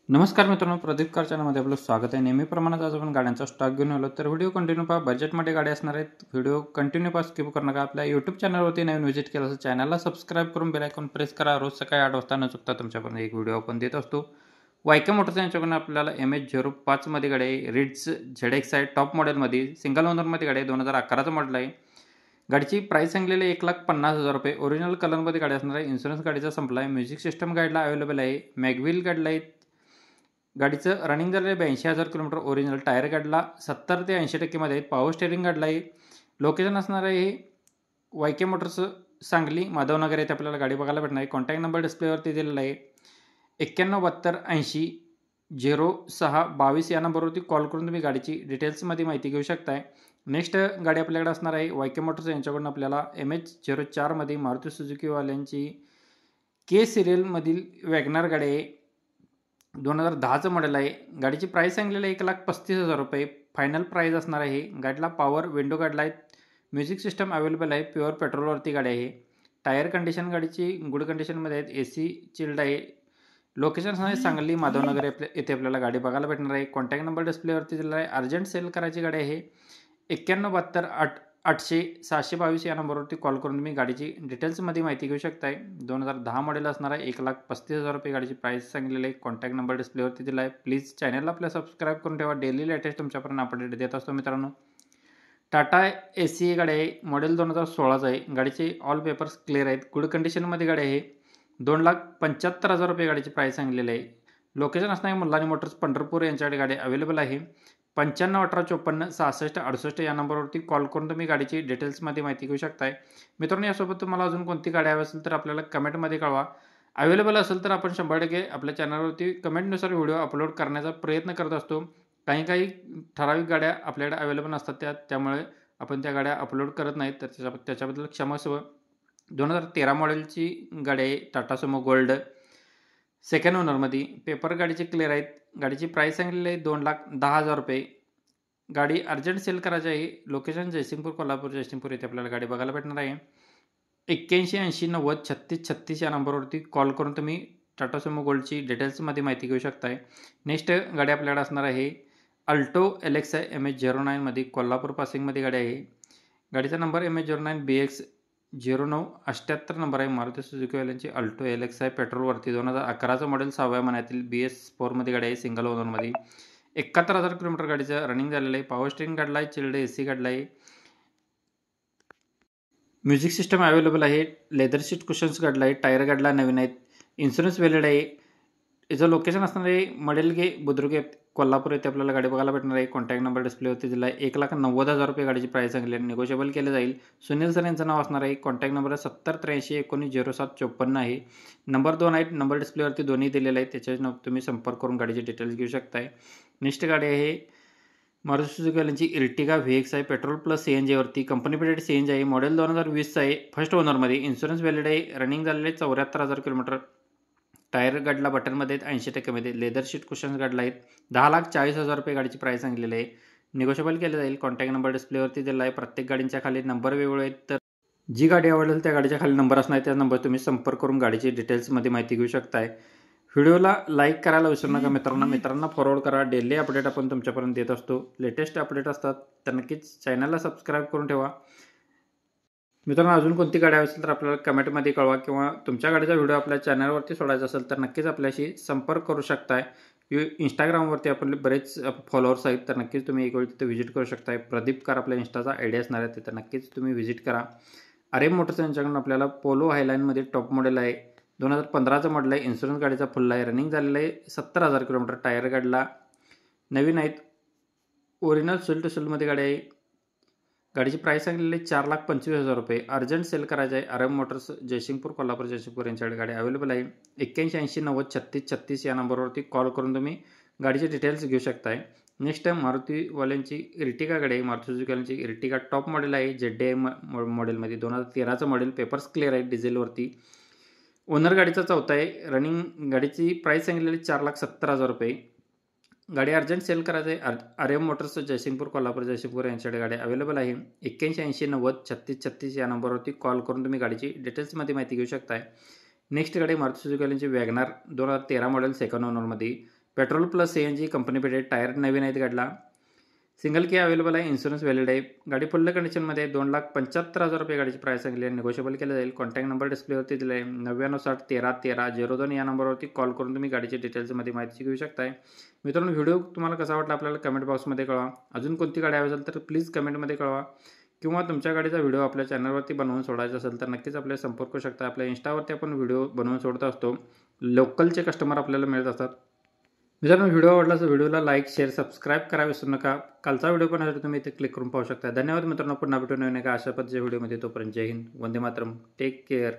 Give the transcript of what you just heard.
नमस्कार मित्रांनो, प्रदीप कार चॅनलमध्ये आपलं स्वागत आहे. नेहमीप्रमाणे आज आपण गाड्यांचा स्टॉक घेऊन आलो. तर व्हिडिओ कंटिन्यू पहा. बजेटमध्ये गाडी असणार आहेत. व्हिडिओ कंटिन्यू पहा, स्किप करू नका. आपल्या यूट्यूब चॅनलवरती नवीन व्हिजिट केलं असेल चॅनलला सबस्क्राईब करून बेल आयकॉन प्रेस करा. रोज सकाळी 8 वाजता न चुकता तुमच्यापर्यंत एक व्हिडिओ आपण देत असतो. वायके मोटर्स यांच्याकडून आपल्याला MH05 मध्ये गाडी आहे. रिड्स ZX आहे. टॉप मॉडेलमध्ये सिंगल ओनरमध्ये गाडी आहे. 2011चं मॉडेल आहे. गाडीची प्राईस सांगलेली 1,50,000 रुपये. ओरिजिनल कलरमध्ये गाडी असणार आहे. इन्शुरन्स गाडीचा संपला आहे. म्युझिक सिस्टम गाडीला अवेलेबल आहे. मॅगव्हिल गाडीला आहे. गाडीचं रनिंग झालेलं आहे 82,000 किलोमीटर. ओरिजिनल टायर गाडीला 70 ते 80% मध्ये आहेत. पॉवर स्टेअरिंग गाडीला आहे. लोकेशन असणार आहे हे वायके मोटर्स सांगली माधवनगर येथे आपल्याला गाडी बघायला भेटणार आहे. कॉन्टॅक्ट नंबर डिस्प्लेवरती दिलेला आहे. 9172800622 या नंबरवरती कॉल करून तुम्ही गाडीची डिटेल्समध्ये माहिती घेऊ शकताय. नेक्स्ट गाडी आपल्याकडे असणार आहे वायके मोटर्स यांच्याकडून आपल्याला MH04 मध्ये मारुती सुझुकीवाल्यांची के सिरियलमधील वॅगनार गाडी आहे. 2010चं मॉडेल आहे. गाडीची प्राईस सांगलेली आहे 1,35,000 रुपये. फायनल प्राईस असणार आहे. गाडीला पॉवर विंडो गाडीला आहेत. म्युझिक सिस्टम अवेलेबल आहे. प्युअर पेट्रोलवरती गाडी आहे. टायर कंडिशन गाडीची गुड कंडिशनमध्ये आहेत. AC चिल्ड आहे. लोकेशन असणार आहे सांगली माधवनगर येथे आपल्याला गाडी बघायला भेटणार आहे. कॉन्टॅक्ट नंबर डिस्प्लेवरती दिलेला आहे. अर्जंट सेल करायची गाडी आहे. 9172800622 या नंबरवरती कॉल करून तुम्ही गाडीची डिटेल्समध्ये माहिती घेऊ शकताय. 2010 मॉडेल असणार आहे. 1,35,000 रुपये गाडीची प्राईस सांगितलेली आहे. कॉन्टॅक्ट नंबर डिस्प्लेवरती दिला आहे. प्लीज चॅनलला आपल्या सबस्क्राईब करून ठेवा. डेली लेटेस्ट तुमच्यापर्यंत अपडेट देत असतो मित्रांनो. टाटा AC गाडी आहे. मॉडेल 2016चं आहे. गाडीचे ऑल पेपर्स क्लिअर आहेत. गुड कंडिशनमध्ये गाडी आहे. 2,75,000 रुपये गाडीची प्राईस सांगितलेली आहे. लोकेशन असणार आहे मुल्लानी मोटर्स पंढरपूर यांच्याकडे गाडी अवेलेबल आहे. 9518546668 या नंबरवरती कॉल करून तुम्ही गाडीची डिटेल्समध्ये माहिती घेऊ शकताय. मित्रांनो, यासोबत तुम्हाला अजून कोणती गाडी हवी असेल तर आपल्याला कमेंटमध्ये कळवा. अवेलेबल असेल तर आपण 100% आपल्या चॅनलवरती कमेंटनुसार व्हिडिओ अपलोड करण्याचा प्रयत्न करत असतो. काही ठराविक गाड्या आपल्याकडे अवेलेबल नसतात त्यामुळे आपण त्या गाड्या अपलोड करत नाहीत, तर त्याच्याबद्दल क्षमस्व. 2013 मॉडेलची गाडी आहे. टाटा सुमो गोल्ड सेकंड ओनरमध्ये. पेपर गाडीचे क्लिअर आहेत. गाडीची प्राईस सांगितलेली आहे 2,10,000 रुपये. गाडी अर्जंट सेल करायची आहे. लोकेशन जयसिंगपूर कोल्हापूर जयसिंगपूर येथे आपल्याला गाडी बघायला भेटणार आहे. 8180903636 या नंबरवरती कॉल करून तुम्ही टाटा सुमो गोल्डची डिटेल्समध्ये माहिती घेऊ शकताय. नेक्स्ट गाडी आपल्याकडे असणार आहे अल्टो LXi MH09 मध्ये. कोल्हापूर पासिंगमध्ये गाडी आहे. गाडीचा नंबर MH09 BX0978 नंबर आहे. मारुती सुझुकीवाल्यांची अल्टो LXi पेट्रोलवरती 2011चं मॉडेल 6व्या महिन्यातील BS4 मध्ये गाडी आहे. सिंगल ओनरमध्ये. 71,000 किलोमीटर गाडीचं रनिंग झालेलं आहे. पॉवर स्टेअरिंग गाडीला आहे. चिल्ड AC गाडीला आहे. म्युझिक सिस्टम अवेलेबल आहे. लेदर सीट कुशन्स गाडीला आहे. टायर गाडीला नवीन आहेत. इन्शुरन्स व्हॅलिड आहे. याचं लोकेशन असणार आहे मडेलगे बुद्रुक कोल्हापूर येथे आपल्याला गाडी बघायला भेटणार आहे. कॉन्टॅक्ट नंबर डिस्प्लेवरती दिला आहे. 1,90,000 रुपये गाडीची प्राईस सांगली आहे. निगोशिएबल केलं जाईल. सुनील सर यांचं नाव असणार आहे. कॉन्टॅक्ट नंबर 7083190754 आहे. नंबर 2 आहेत. नंबर डिस्प्लेवरती दोन्ही दिलेले आहेत. त्याच्यावर तुम्ही संपर्क करून गाडीचे डिटेल्स घेऊ शकताय. नेक्स्ट गाडी आहे मारुती सुझुकीवाल्यांची इर्टिगा VX आहे. पेट्रोल प्लस CNG वरती. कंपनी पिरियड CNG आहे. मॉडेल 2020 आहे. फर्स्ट ओनरमध्ये. इन्शुरन्स व्हॅलिड आहे. रनिंग झालेले 74,000 किलोमीटर. टायर गाडीला बटनमध्ये आहेत 80% मध्ये. लेदर शीट कुशन्स गाडीला आहेत. 10,40,000 रुपये गाडीची प्राईस सांगितलेली आहे. निगोशिएबल केलं जाईल. कॉन्टॅक्ट नंबर डिस्प्लेवरती दिला आहे. प्रत्येक गाडींच्या खाली नंबर वेगवेगळे आहेत, तर जी गाडी आवडेल त्या गाडीच्या खाली नंबर असणार त्या नंबर तुम्ही संपर्क करून गाडीची डिटेल्समध्ये माहिती घेऊ शकताय. व्हिडिओला लाईक करायला विसरू नका मित्रांना फॉरवर्ड करा. डेली अपडेट आपण तुमच्यापर्यंत देत असतो. लेटेस्ट अपडेट असतात तर नक्कीच चॅनलला सबस्क्राईब करून ठेवा. मित्रांनो, अजून कोणती गाडी असेल तर आपल्याला कमेंटमध्ये कळवा, किंवा तुमच्या गाडीचा व्हिडिओ आपल्या चॅनलवरती सोडायचा असेल तर नक्कीच आपल्याशी संपर्क करू शकताय. इंस्टाग्रामवरती आपले बरेच फॉलोअर्स आहेत, तर नक्कीच तुम्ही एक वेळ तिथे व्हिजिट करू शकताय. प्रदीप कार आपल्या इंस्टाचा आयडी असणार आहे, तिथं नक्कीच तुम्ही व्हिजिट करा. आर्यन मोटर्स यांच्याकडून आपल्याला पोलो हायलाईनमध्ये टॉप मॉडेल आहे. 2015चं मॉडेल आहे. इन्शुरन्स गाडीचा फुल आहे. रनिंग झालेलं आहे 70,000 किलोमीटर. टायर गाडीला नवीन आहेत. ओरिजिनल सेल टू सेलमध्ये गाडी आहे. गाडीची प्राईस सांगितलेली 4,25,000 रुपये. अर्जंट सेल करायचं आहे. आर्यन मोटर्स जयसिंगपूर कोल्हापूर जयसिंगपूर यांच्याकडे गाडी अवेलेबल आहे. 8180903636 या नंबरवरती कॉल करून तुम्ही गाडीचे डिटेल्स घेऊ शकताय. नेक्स्ट मारुतीवाल्यांची इर्टिगा गाडी आहे. मारुती सुझुकीवाल्यांची इर्टिगा टॉप मॉडेल आहे. ZDI मॉडेलमध्ये. 2013चं मॉडेल. पेपर्स क्लिअर आहे डिझेलवरती. ओनर गाडीचा चौथा आहे. रनिंग गाडीची प्राईस सांगितलेली 4,70,000 रुपये. गाडी अर्जंट सेल करायचं आहे. आर्यन मोटर्स जयसिंगपूर कोल्हापूर जयसिंगपूर यांच्याकडे गाडी अवेलेबल आहे. 8180903636 या नंबरवरती कॉल करून तुम्ही गाडीची डिटेल्समध्ये माहिती घेऊ शकताय. नेक्स्ट गाडी मारुती सुझुकीवाल्यांची वॅगनार 2013 मॉडेल सेकंड ओनरमध्ये. Petrol plus CNG company painted, tyre नवीन आहेत गाडीला, सिंगल की अवेलेबल आहे, इन्शुरन्स व्हॅलिड आहे. गाडी फुल कंडिशनमध्ये 2,75,000 रुपये गाडीची प्राईस सांगली आहे. निगोशिएबल केलं जाईल. कॉन्टॅक्ट नंबर डिस्प्लेवरती दिला आहे, 9960131302 कॉल करून तुम्ही गाडीची डिटेल्समध्ये माहिती घेऊ शकताय. मित्रांनो, व्हिडिओ तुम्हाला कसा वाटला आपल्याला कमेंट बॉक्समध्ये कळवा. अजून कोणती गाडी हवी असेल तर प्लीज कमेंटमध्ये कळवा, किंवा तुमच्या गाडीचा व्हिडिओ आपल्या चॅनलवरती बनवून सोडायचा असेल तर नक्कीच आपल्याला संपर्क करू शकता. आपल्या इंस्टावरती आपण व्हिडिओ बनवून सोडत असतो. लोकलचे कस्टमर आपल्याला मिळत असतात. मित्रांनो, व्हिडिओ आवडला तर व्हिडिओला लाईक, शेअर, सबस्क्राईब करावे विसरू नका. कालचा व्हिडिओ पण आहे तुम्ही इथे क्लिक करून पाहू शकता. धन्यवाद मित्रांनो. पुन्हा भेटून नवीन एका अशा पद्धतीच्या व्हिडिओमध्ये. तोपर्यंत जय हिंद, वंदे मातरम, टेक केअर.